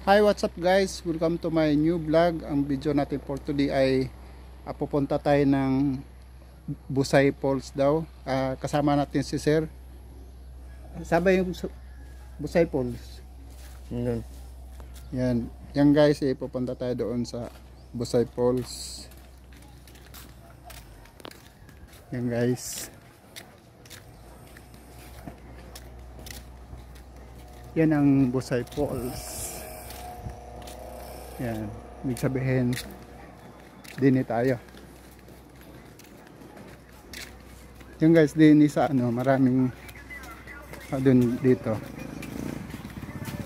Hi, what's up guys? Welcome to my new vlog. Ang video natin for today ay pupunta tayo ng Busay Falls daw. Kasama natin si Sir. Sabay yung Busay Falls. Yan. Yan guys, pupunta tayo doon sa Busay Falls. Yan guys. Yan ang Busay Falls. Yan, ibig sabihin dini tayo. Yung guys, dini sa maraming dun dito.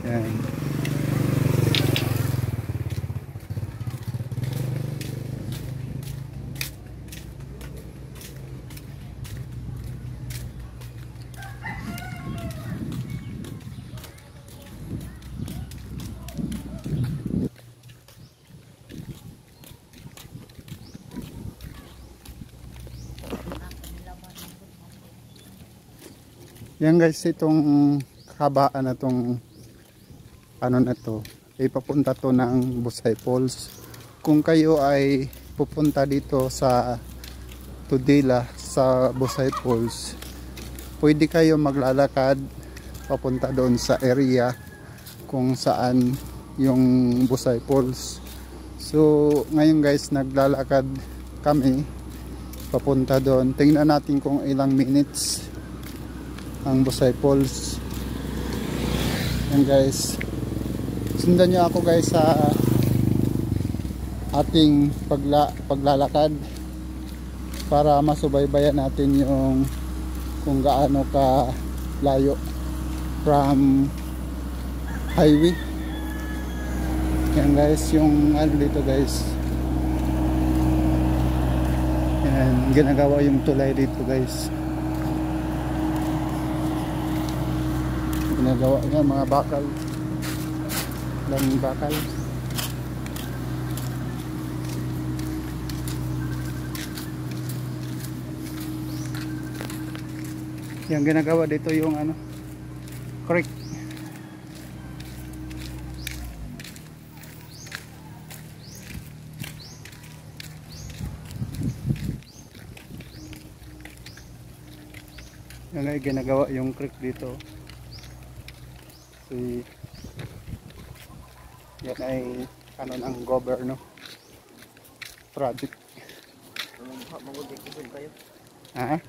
Yan. Yan guys, itong kabaan na itong na to, papunta to ng Busay Falls. Kung kayo ay pupunta dito sa Tudela sa Busay Falls, pwede kayo maglalakad papunta doon sa area kung saan yung Busay Falls. So ngayon guys, naglalakad kami papunta doon. Tingnan natin kung ilang minutes ang Busay Falls. Yan guys, sundan nyo ako guys sa ating paglalakad para masubaybayan natin yung kung gaano ka layo from highway. Yan guys, yung dito guys, yan, ginagawa yung tulay dito guys. Ginagawa niya mga bakal, daming bakal. Yung ginagawa dito yung creek. Yung ay ginagawa yung creek dito. Yan ay ng gobyerno project. Ha?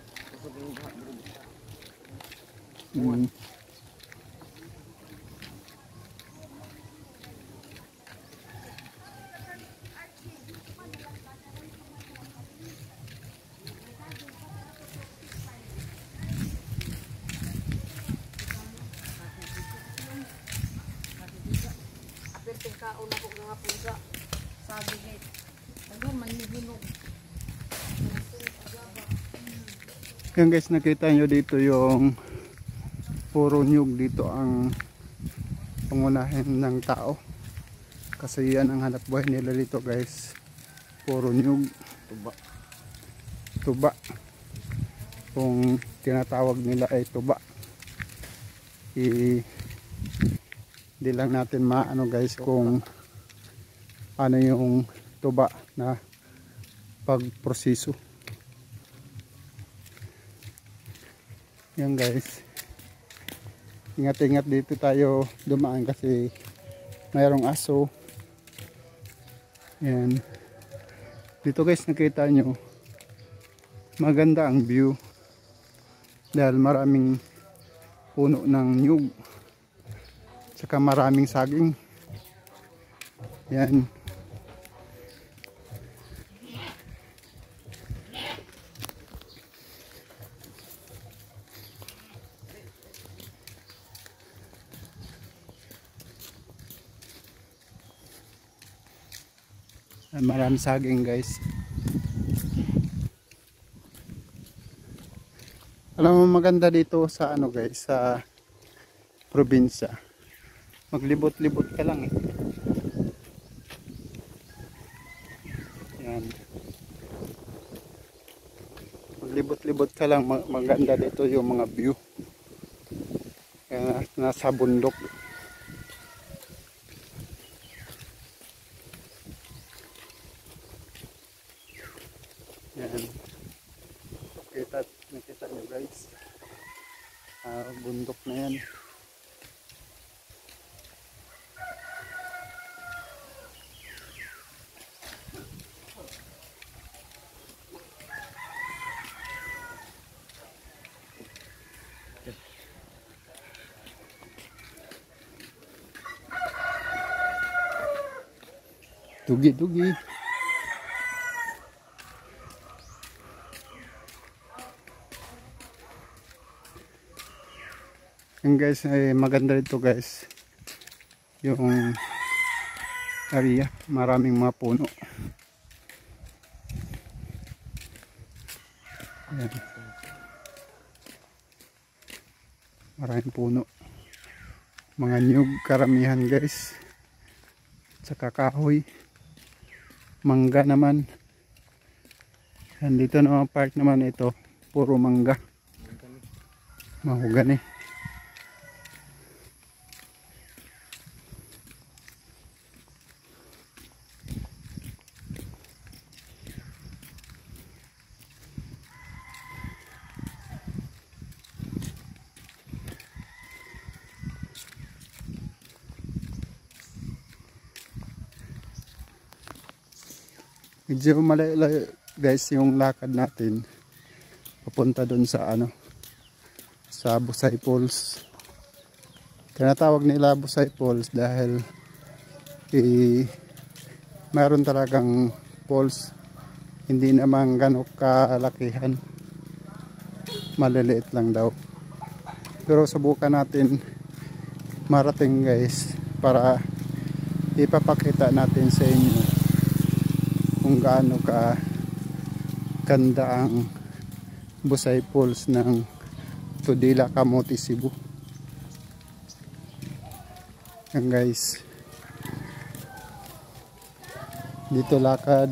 Kaon ako nga pusa. Sabi niya, ayun, manihinog. Yan guys, nakita nyo dito yung puro nyug dito ang pangunahin ng tao. Kasi yan ang hanap buhay nila dito guys. Puro nyug. Tuba. Kung tinatawag nila ay tuba. Hindi lang natin maano guys kung ano yung tuba na pagproseso. Yan guys, ingat-ingat dito tayo dumaan kasi mayroong aso. Yan, dito guys, nakita nyo maganda ang view dahil maraming puno ng nyug, saka maraming saging. Yan. Maraming saging guys. Alam mo, maganda dito sa guys, sa probinsya. Maglibot-libot ka lang eh. Yan. Maglibot-libot ka lang, maganda dito yung mga view. Nasa bundok. Yan. Nakita nyo guys. Bundok na yan. Dugi-dugi. Yung guys, maganda dito guys. Yung area, maraming mga puno. Ayan. Maraming puno. Mga nyug karamihan guys. Saka kahoy. Mangga naman. And dito naman part naman ito, puro mangga. Mahogani. Medyo malayo guys yung lakad natin papunta dun sa sa Busay Falls. Tinatawag nila Busay Falls dahil mayroon talagang falls, hindi naman ganong kalakihan, maliliit lang daw, pero subukan natin marating guys para ipapakita natin sa inyo kung gaano ka ganda ang Busay Falls ng Tudela, Camotes, Cebu. Yan guys, dito lakad.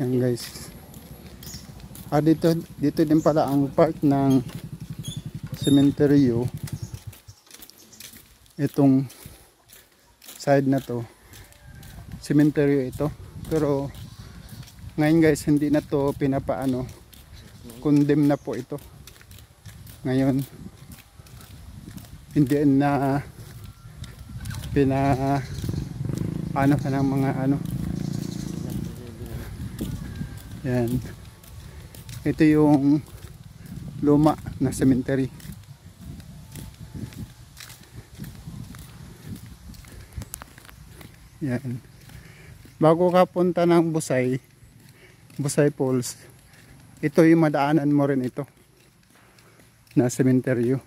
Yan guys, dito din pala ang part ng sementeryo, itong side na to. Sementeryo ito, pero ngayon guys hindi na to pinapaano, condemn na po ito ngayon, hindi na ano ka ng mga yan, ito yung luma na cemetery. Yan. Bago ka punta ng Busay Falls, ito yung madaanan mo rin, ito na sementeryo.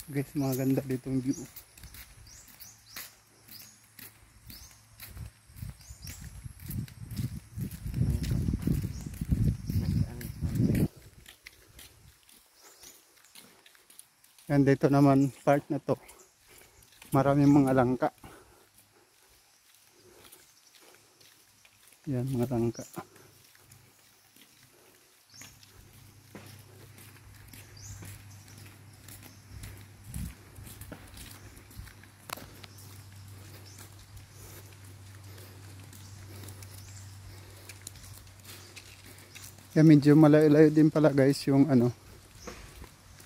Guys, maganda dito yung view. Yan, dito naman part na to, maraming mga langka. Yan, mga langka. Yan, medyo malayo-layo din pala guys yung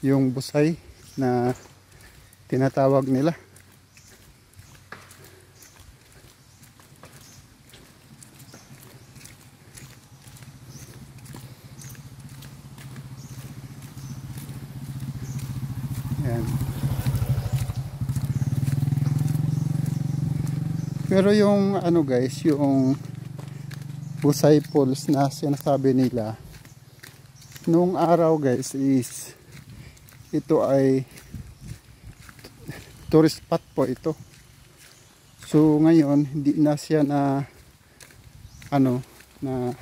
yung Busay na tinatawag nila. Yan. Pero yung guys, yung Busay Falls na sinasabi nila nung araw guys is ito ay tourist spot po ito. So ngayon hindi na siya na na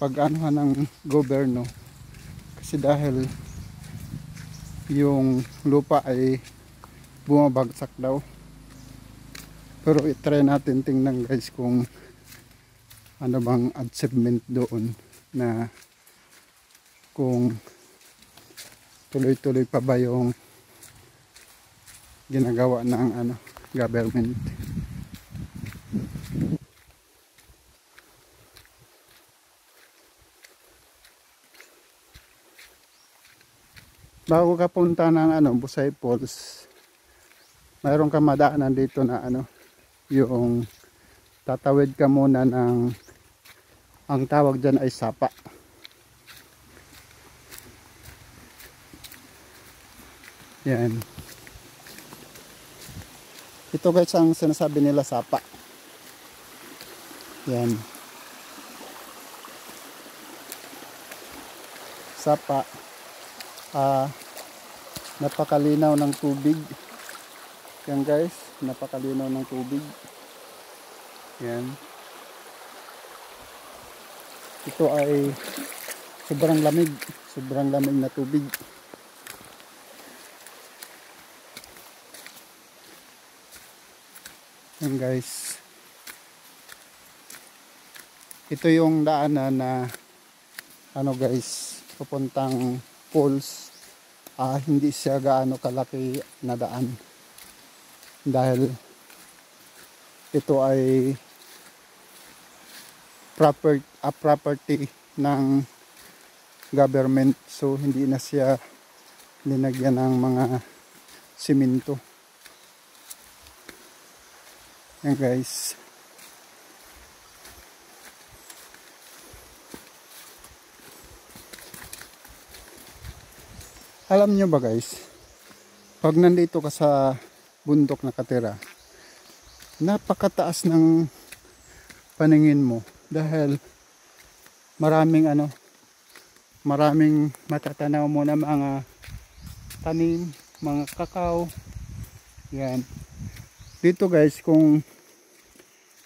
pag-anuhan ng gobyerno, kasi dahil yung lupa ay bumabagsak daw. Pero i-try natin tingnan guys kung ano bang achievement doon na kung tuloy-tuloy pa ba yung ginagawa ng government. Bago ka punta ng Busay Falls, mayroon ka madaanan dito na yung tatawid ka muna ng, ang tawag dyan ay sapa. Yan. Ito guys ang sinasabi nila sapa. Yan. Sapa. Napakalinaw ng tubig. Yan guys, napakalinaw ng tubig. Yan. Ito ay sobrang lamig na tubig. Yan guys. Ito yung daanan na guys, papuntang falls. Hindi siya gaano kalaki na daan dahil ito ay property ng government, so hindi na siya linagyan ng mga simento. Yan guys. Alam nyo ba guys, pag nandito ka sa bundok nakatira, napakataas ng paningin mo dahil maraming matatanaw mo na mga tanim, mga kakao. Yan. Dito guys, kung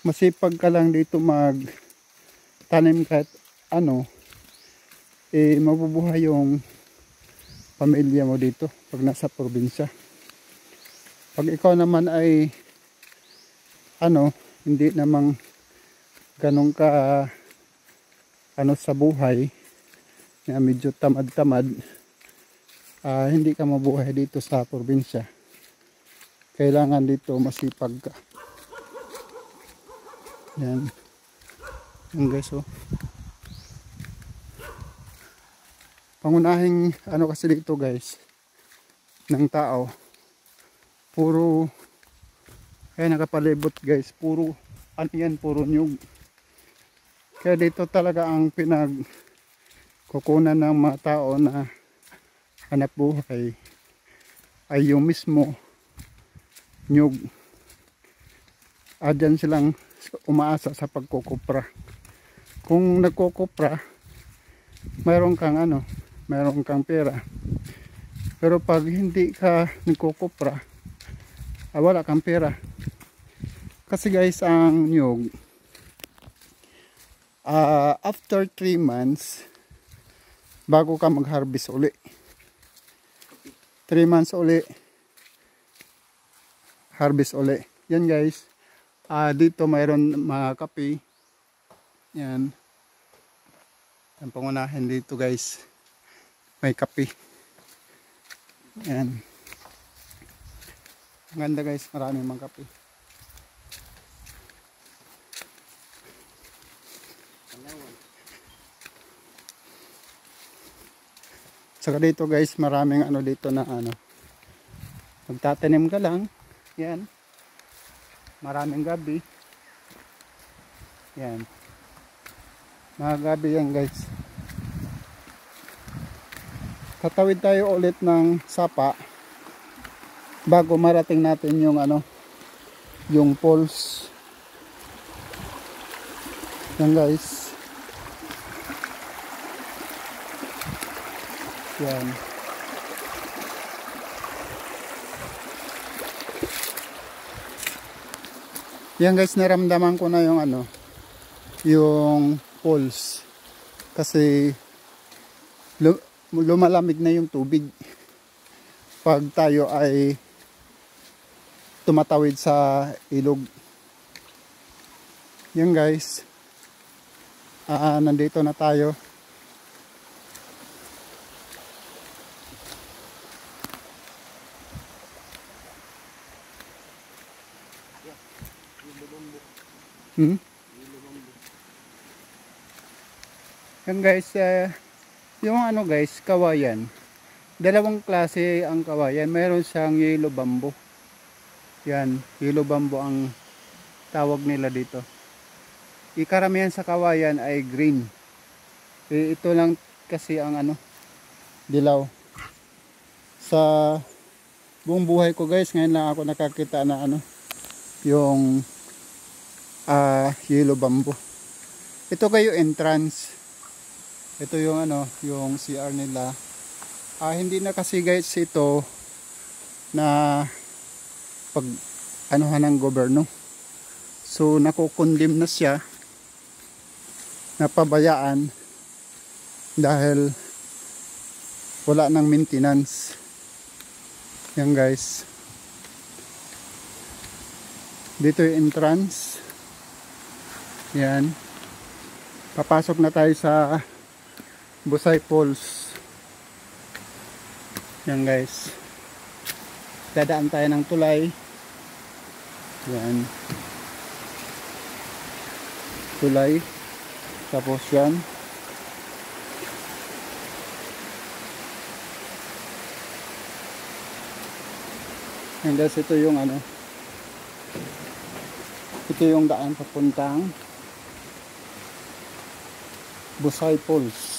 masipag ka lang dito mag tanim kahit mabubuhay yung pamilya mo dito pag nasa probinsya. Pag ikaw naman ay hindi namang ganun ka sa buhay na medyo tamad-tamad, hindi ka mabuhay dito sa probinsya. Kailangan dito masipag ka. Yan. Yan guys, oh. Pangunahing kasi dito guys ng tao, puro nakapalibot guys, puro puro nyug. Kaya dito talaga ang pinagkukunan ng mga tao na hanap buhay ay yung mismo nyug. Dyan silang umaasa sa pagkukupra. Kung nagkukupra, mayroon kang pera. Pero pag hindi ka nagkukupra, wala kang pera. Kasi guys, ang nyug, after 3 months bago ka mag-harvest uli. 3 months uli, harvest uli. Yan guys. Dito mayroon mga kape. Yan. Ang pangunahin dito guys, may kape. Yan. Ang ganda guys, maraming mga kape. Saka dito guys, maraming dito na magtatanim ka lang. Yan. Maraming gabi. Yan. Mga gabi yan guys. Tatawid tayo ulit ng sapa bago marating natin yung yung falls. Yan guys. Yan. Yan guys, naramdaman ko na yung yung falls kasi lumalamig na yung tubig pag tayo ay tumatawid sa ilog. Yan guys, nandito na tayo. Hmm? Yan guys, yung ano guys, kawayan. Dalawang klase ang kawayan. Mayroon siyang yellow bamboo. Yan, yellow bamboo ang tawag nila dito. Ikaramihan sa kawayan ay green. Ito lang kasi ang ano, dilaw. Sa buong buhay ko guys, ngayon lang ako nakakita na ano, yung yellow bamboo. Ito kayo entrance. Ito yung ano, yung CR nila. Hindi na kasi guys ito na pag anuhan ng gobyerno. So nakukondem na siya, napabayaan dahil wala nang maintenance. Yan guys. Dito yung entrance. Yan. Papasok na tayo sa Busay Falls. Yan guys. Dadaan tayo ng tulay. Yan. Tulay. Tapos yan. Yan guys, ito yung ano. Ito yung daan papuntang Busay Falls.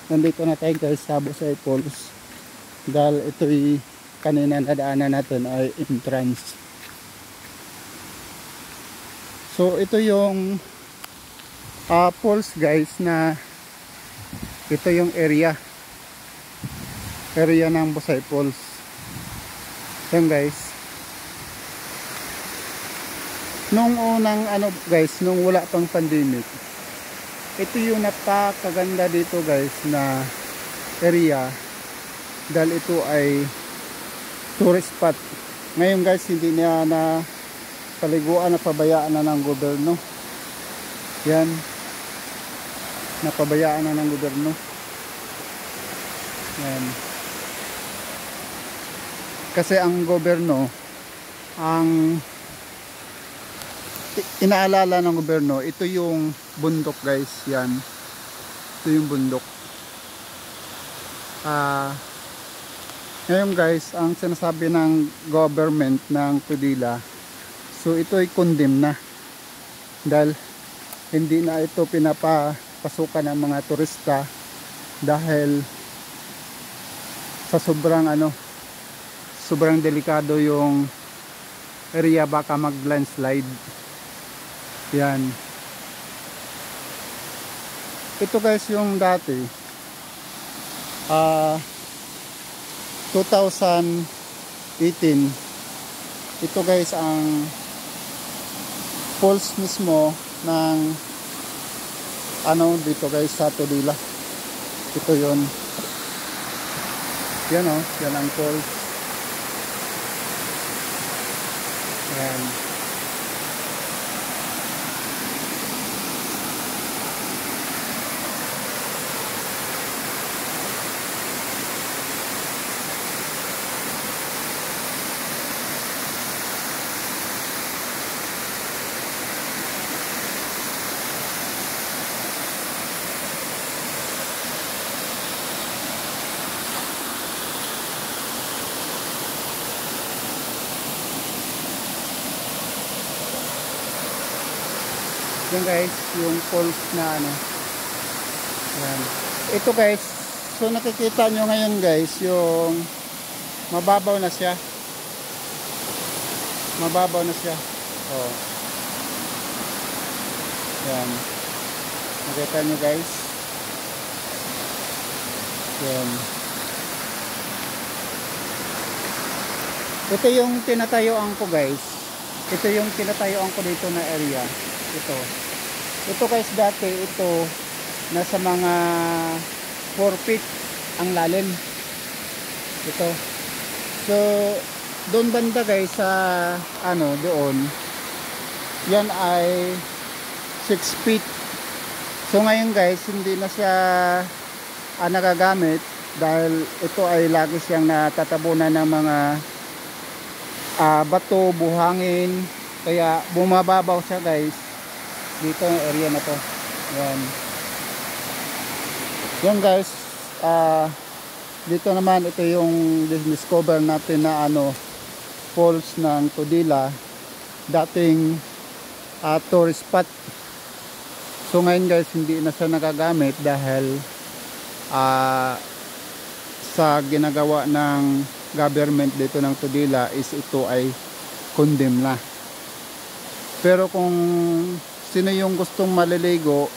Nandito na tayo guys sa Busay Falls dahil ito'y kanina na daanan natin ay entrance. So ito yung falls guys, na ito yung area ng Busay Falls. Yan guys, nung unang ano guys, nung wala pang pandemic, ito yung napakaganda dito guys na area dahil ito ay tourist spot. Ngayon guys, hindi niya na paliguan, na pabayaan na ng gobyerno. Yan, napabayaan na ng gobyerno. Yan. Kasi ang gobyerno, ang inaalala ng gobyerno, ito yung bundok guys. Yan, ito yung bundok. Ngayon guys, ang sinasabi ng government ng Tudela, so ito ay condemn na dahil hindi na ito pinapapasukan ng mga turista dahil sa sobrang ano, sobrang delikado yung area, baka mag landslide. Yan. Ito guys yung dati 2018. Ito guys ang falls mismo ng ano dito guys sa Tudela. Ito yon. Yan o, yan ang falls. Yan. Yan guys, yung falls na ano. Yan. Ito guys, so nakikita nyo ngayon guys, yung mababaw na siya. Mababaw na siya. Oh. Yan. Nakita nyo guys. Yan. Ito yung tinatayuan ko guys. Ito yung tinatayuan ko dito na area. Ito guys, dati ito nasa mga 4 feet ang lalim. Ito. So doon banda guys sa ano doon, yan ay 6 feet. So ngayon guys, hindi na siya nagagamit dahil ito ay lagi siyang natatabunan ng mga bato, buhangin, Kaya bumababaw siya guys. Dito yung area na to. Yan. Yan guys. Dito naman ito yung discover natin na falls ng Tudela. Dating tourist spot. So ngayon guys, hindi na siya nagagamit dahil sa ginagawa ng government dito ng Tudela is ito ay condemn na. Pero kung sino yung gustong maliligo,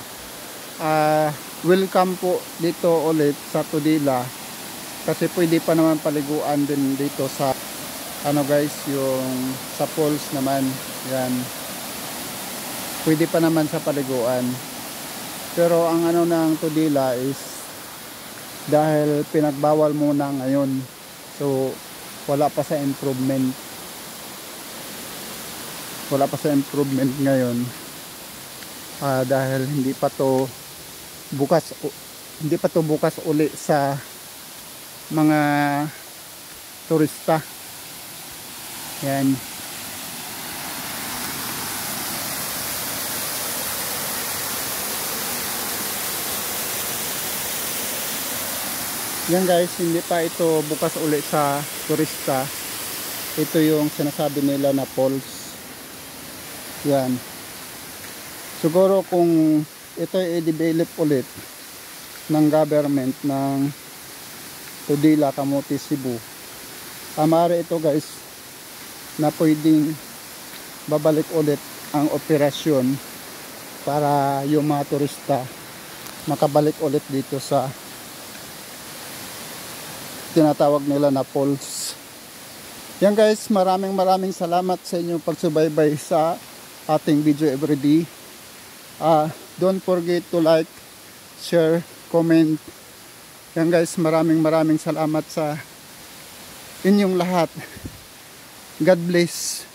welcome po dito ulit sa Tudela, kasi pwede pa naman paliguan din dito sa guys, yung sa falls naman. Yan, pwede pa naman sa paliguan. Pero ang ng Tudela is dahil pinagbawal muna ngayon, so wala pa sa improvement ngayon, dahil hindi pa to bukas uli sa mga turista. Yan. Yan guys, hindi pa ito bukas uli sa turista. Ito yung sinasabi nila na falls. Yan. Siguro kung ito i-develop ulit ng government ng Tudela, Camotes, Cebu, amare ito guys na pwedeng babalik ulit ang operasyon para yung mga turista makabalik ulit dito sa tinatawag nila na falls. Yan guys, maraming salamat sa inyong pagsubaybay sa ating video everyday. Don't forget to like, share, comment. Yan guys, maraming salamat sa inyong lahat. God bless.